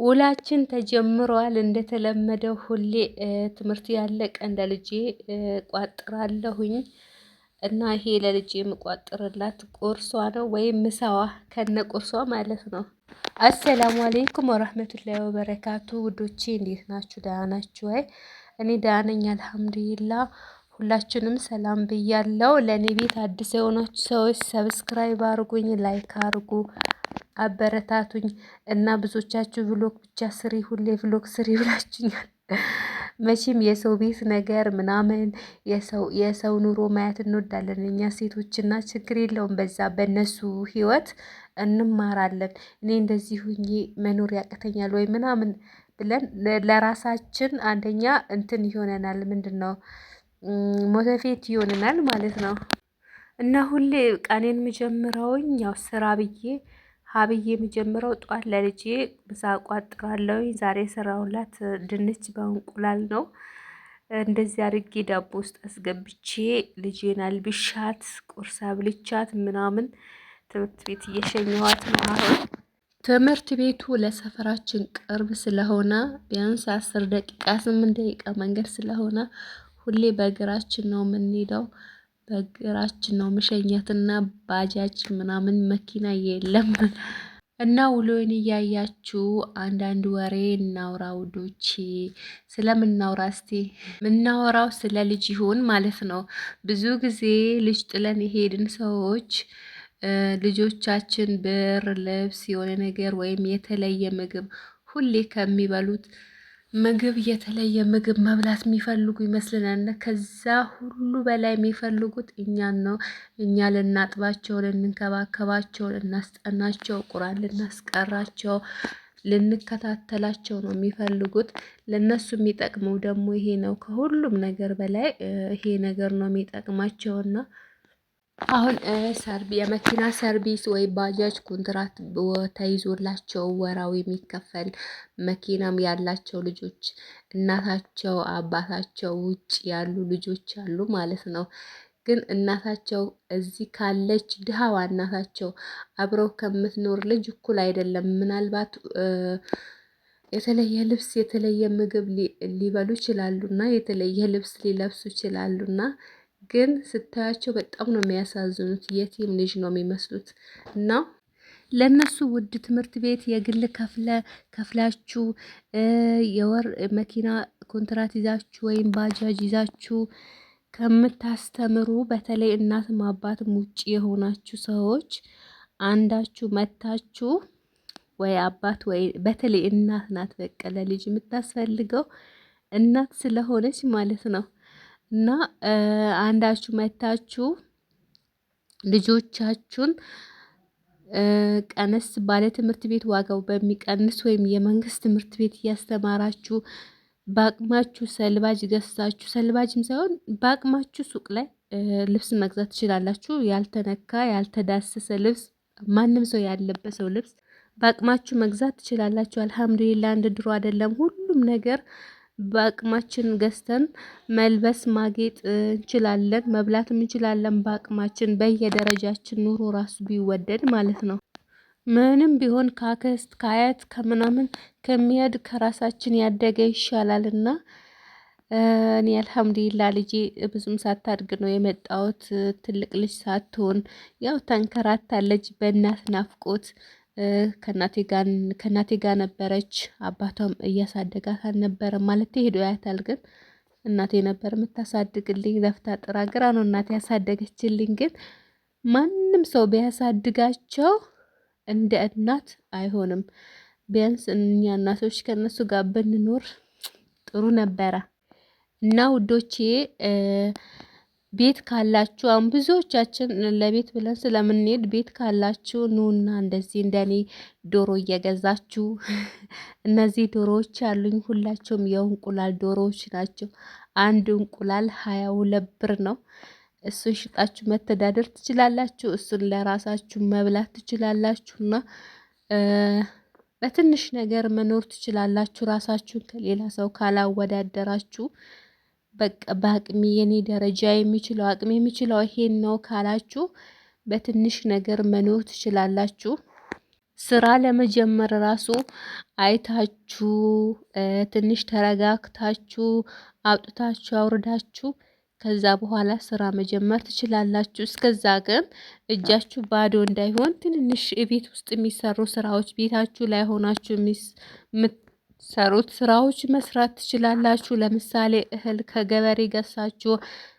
ውላችን ተጀምሯል። እንደተለመደው ሁሌ ትምህርት ያለቀ እንደ ልጄ ቋጥራለሁኝ እና ይሄ ለልጄ የምቋጥርላት ቁርሷ ነው ወይም ምሳዋ ከነ ቁርሷ ማለት ነው። አሰላሙ አሌይኩም ወረህመቱላሂ ወበረካቱ ውዶቼ፣ እንዴት ናችሁ? ደህና ናችሁ ወይ? እኔ ደህና ነኝ አልሐምዱሊላህ። ሁላችንም ሰላም ብያለው። ለእኔ ቤት አዲስ የሆናችሁ ሰዎች ሰብስክራይብ አርጉኝ፣ ላይክ አርጉ፣ አበረታቱኝ እና ብዙዎቻችሁ ቭሎግ ብቻ ስሪ፣ ሁሌ ቭሎግ ስሪ ብላችሁኛል። መቼም የሰው ቤት ነገር ምናምን የሰው ኑሮ ማየት እንወዳለን እኛ ሴቶችና ችግር የለውም በዛ በእነሱ ህይወት እንማራለን። እኔ እንደዚህ ሁኜ መኖር ያቅተኛል ወይ ምናምን ብለን ለራሳችን አንደኛ እንትን ይሆነናል። ምንድነው ሞቲቬት ይሆነናል ማለት ነው። እና ሁሌ ቀኔን የምጀምረውኝ ያው ስራ ብዬ ሀብዬ የምጀምረው ጧት ለልጄ ምሳ ቋጥራለሁኝ። ዛሬ የሰራሁላት ድንች በእንቁላል ነው። እንደዚህ አድርጌ ዳቦ ውስጥ አስገብቼ ልጄን አልብሻት ቁርስ አብልቻት ምናምን ትምህርት ቤት እየሸኘኋት ነው። አሁን ትምህርት ቤቱ ለሰፈራችን ቅርብ ስለሆነ ቢያንስ 10 ደቂቃ 8 ደቂቃ መንገድ ስለሆነ ሁሌ በእግራችን ነው የምንሄደው። በእግራችን ነው መሸኘትና ባጃጅ ምናምን መኪና የለም። እና ውሎዬን እያያችሁ አንዳንድ ወሬ እናውራ ውዶቼ። ስለምናውራ እስቲ የምናወራው ስለ ልጅ ይሁን ማለት ነው። ብዙ ጊዜ ልጅ ጥለን የሄድን ሰዎች ልጆቻችን ብር፣ ልብስ፣ የሆነ ነገር ወይም የተለየ ምግብ ሁሌ ከሚበሉት ምግብ የተለየ ምግብ መብላት የሚፈልጉ ይመስልናል። ከዛ ሁሉ በላይ የሚፈልጉት እኛን ነው። እኛ ልናጥባቸው፣ ልንንከባከባቸው፣ ልናስጠናቸው፣ ቁርአን ልናስቀራቸው፣ ልንከታተላቸው ነው የሚፈልጉት። ለነሱ የሚጠቅመው ደግሞ ይሄ ነው። ከሁሉም ነገር በላይ ይሄ ነገር ነው የሚጠቅማቸውና አሁን የመኪና ሰርቪስ ወይ ባጃጅ ኮንትራት ተይዞላቸው ወራዊ የሚከፈል መኪናም ያላቸው ልጆች እናታቸው አባታቸው ውጭ ያሉ ልጆች አሉ ማለት ነው። ግን እናታቸው እዚህ ካለች ድሃዋ እናታቸው አብረው ከምትኖር ልጅ እኩል አይደለም። ምናልባት የተለየ ልብስ የተለየ ምግብ ሊበሉ ይችላሉና የተለየ ልብስ ሊለብሱ ይችላሉና ግን ስታያቸው በጣም ነው የሚያሳዝኑት። የቲም ልጅ ነው የሚመስሉት። እና ለነሱ ውድ ትምህርት ቤት የግል ከፍላችሁ የወር መኪና ኮንትራት ይዛችሁ ወይም ባጃጅ ይዛችሁ ከምታስተምሩ በተለይ እናትም አባትም ውጪ የሆናችሁ ሰዎች አንዳችሁ መታችሁ ወይ አባት ወይ በተለይ እናት ናት በቃ ለልጅ የምታስፈልገው እናት ስለሆነች ማለት ነው። እና አንዳችሁ መታችሁ ልጆቻችሁን ቀነስ ባለ ትምህርት ቤት ዋጋው በሚቀንስ ወይም የመንግስት ትምህርት ቤት እያስተማራችሁ በአቅማችሁ ሰልባጅ ገዝታችሁ፣ ሰልባጅም ሳይሆን በአቅማችሁ ሱቅ ላይ ልብስ መግዛት ትችላላችሁ። ያልተነካ ያልተዳሰሰ ልብስ ማንም ሰው ያለበሰው ልብስ በአቅማችሁ መግዛት ትችላላችሁ። አልሐምዱሊላህ እንደ ድሮ አይደለም። ሁሉም ነገር በአቅማችን ገዝተን መልበስ ማጌጥ እንችላለን፣ መብላትም እንችላለን በአቅማችን በየደረጃችን ኑሮ ራሱ ቢወደድ ማለት ነው። ምንም ቢሆን ካክስት ከአያት ከምናምን ከሚሄድ ከራሳችን ያደገ ይሻላልና እኔ አልሐምዱሊላህ ልጄ ብዙም ሳታድግ ነው የመጣሁት። ትልቅ ልጅ ሳትሆን ያው ተንከራታለች በእናት ናፍቆት። ከእናቴ ጋር ነበረች። አባቷም እያሳደጋት አልነበረም ማለት ሄዶ ያታል። ግን እናቴ ነበር የምታሳድግልኝ። ለፍታ ጥራ ግራ ነው እናቴ ያሳደገችልኝ። ግን ማንም ሰው ቢያሳድጋቸው እንደ እናት አይሆንም። ቢያንስ እኛ እናቶች ከነሱ ጋር ብንኖር ጥሩ ነበረ። እና ውዶቼ ቤት ካላችሁ አሁን ብዙዎቻችን ለቤት ብለን ስለምንሄድ ቤት ካላችሁ ኑና እንደዚህ እንደኔ ዶሮ እየገዛችሁ እነዚህ ዶሮዎች ያሉኝ ሁላቸውም የእንቁላል ዶሮዎች ናቸው። አንድ እንቁላል 22 ብር ነው። እሱን ሽጣችሁ መተዳደር ትችላላችሁ። እሱን ለራሳችሁ መብላት ትችላላችሁና በትንሽ ነገር መኖር ትችላላችሁ። ራሳችሁን ከሌላ ሰው ካላወዳደራችሁ በቃ በአቅሜ የኔ ደረጃ የሚችለው አቅሜ የሚችለው ይሄን ነው ካላችሁ በትንሽ ነገር መኖር ትችላላችሁ። ስራ ለመጀመር ራሱ አይታችሁ ትንሽ ተረጋግታችሁ አውጥታችሁ አውርዳችሁ ከዛ በኋላ ስራ መጀመር ትችላላችሁ። እስከዛ ግን እጃችሁ ባዶ እንዳይሆን ትንንሽ ቤት ውስጥ የሚሰሩ ስራዎች ቤታችሁ ላይ ሆናችሁ የምትሰሩት ስራዎች መስራት ትችላላችሁ። ለምሳሌ እህል ከገበሬ ገሳችሁ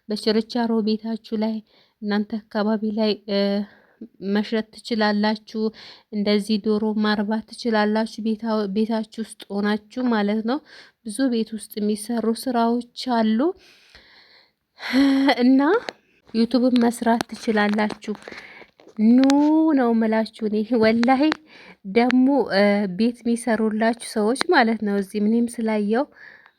በችርቻሮ ቤታችሁ ላይ እናንተ አካባቢ ላይ መሸጥ ትችላላችሁ። እንደዚህ ዶሮ ማርባት ትችላላችሁ ቤታችሁ ውስጥ ሆናችሁ ማለት ነው። ብዙ ቤት ውስጥ የሚሰሩ ስራዎች አሉ እና ዩቱብን መስራት ትችላላችሁ። ኑ ነው ምላችሁ። እኔ ወላሂ ደግሞ ቤት የሚሰሩላችሁ ሰዎች ማለት ነው እዚህ ምንም ስላየው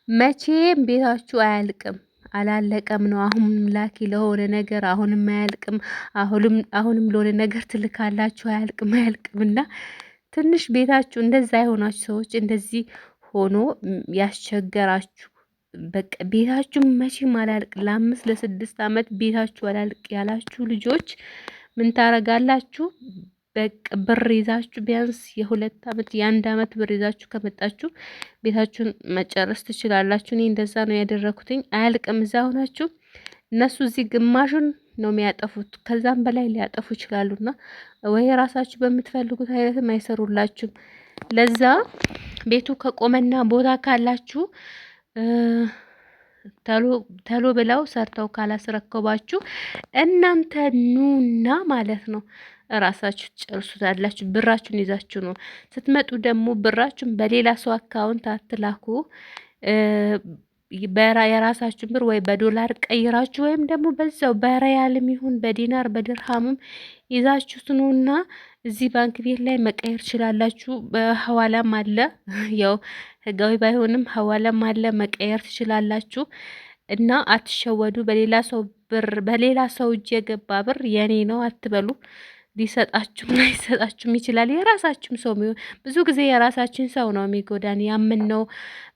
መቼም ቤታችሁ አያልቅም። አላለቀም ነው። አሁንም ላኪ ለሆነ ነገር አሁንም አያልቅም። አሁንም ለሆነ ነገር ትልካላችሁ አያልቅም እና ትንሽ ቤታችሁ እንደዛ የሆናችሁ ሰዎች እንደዚህ ሆኖ ያስቸገራችሁ በቃ ቤታችሁ መቼም አላልቅ ለ5 ለ6 አመት ቤታችሁ አላልቅ ያላችሁ ልጆች ምን ታረጋላችሁ? በቃ ብር ይዛችሁ ቢያንስ የ2 አመት የ1 አመት ብር ይዛችሁ ከመጣችሁ ቤታችሁን መጨረስ ትችላላችሁ። እኔ እንደዛ ነው ያደረኩትኝ። አያልቅም። እዛ ሆናችሁ እነሱ እዚህ ግማሹን ነው የሚያጠፉት፣ ከዛም በላይ ሊያጠፉ ይችላሉና ወይ ራሳችሁ በምትፈልጉት አይነትም አይሰሩላችሁም። ለዛ ቤቱ ከቆመና ቦታ ካላችሁ ተሎ ብለው ሰርተው ካላስረከባችሁ እናንተ ኑና ማለት ነው ራሳችሁ ጨርሱታላችሁ። ብራችሁን ይዛችሁ ነው ስትመጡ። ደግሞ ብራችሁን በሌላ ሰው አካውንት አትላኩ። የራሳችሁን ብር ወይ በዶላር ቀይራችሁ ወይም ደግሞ በዛው በሪያልም ይሁን በዲናር በድርሃምም ይዛችሁ ትኑና እዚህ ባንክ ቤት ላይ መቀየር ትችላላችሁ። በሐዋላም አለ፣ ያው ህጋዊ ባይሆንም ሐዋላም አለ፣ መቀየር ትችላላችሁ። እና አትሸወዱ። በሌላ ሰው ብር በሌላ ሰው እጅ የገባ ብር የኔ ነው አትበሉ። ሊሰጣችሁም ላይሰጣችሁም ይችላል። የራሳችሁም ሰው ብዙ ጊዜ የራሳችን ሰው ነው የሚጎዳን። ያምነው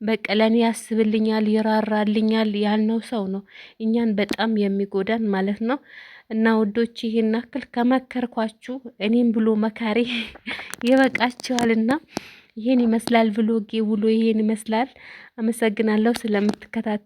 በቃ ለኔ ያስብልኛል ይራራልኛል ያልነው ሰው ነው እኛን በጣም የሚጎዳን ማለት ነው። እና ውዶች ይሄን አክል ከመከርኳችሁ እኔም ብሎ መካሪ ይበቃችኋልና ይሄን ይመስላል። ብሎጌ ውሎ ይሄን ይመስላል። አመሰግናለሁ ስለምትከታተሉ።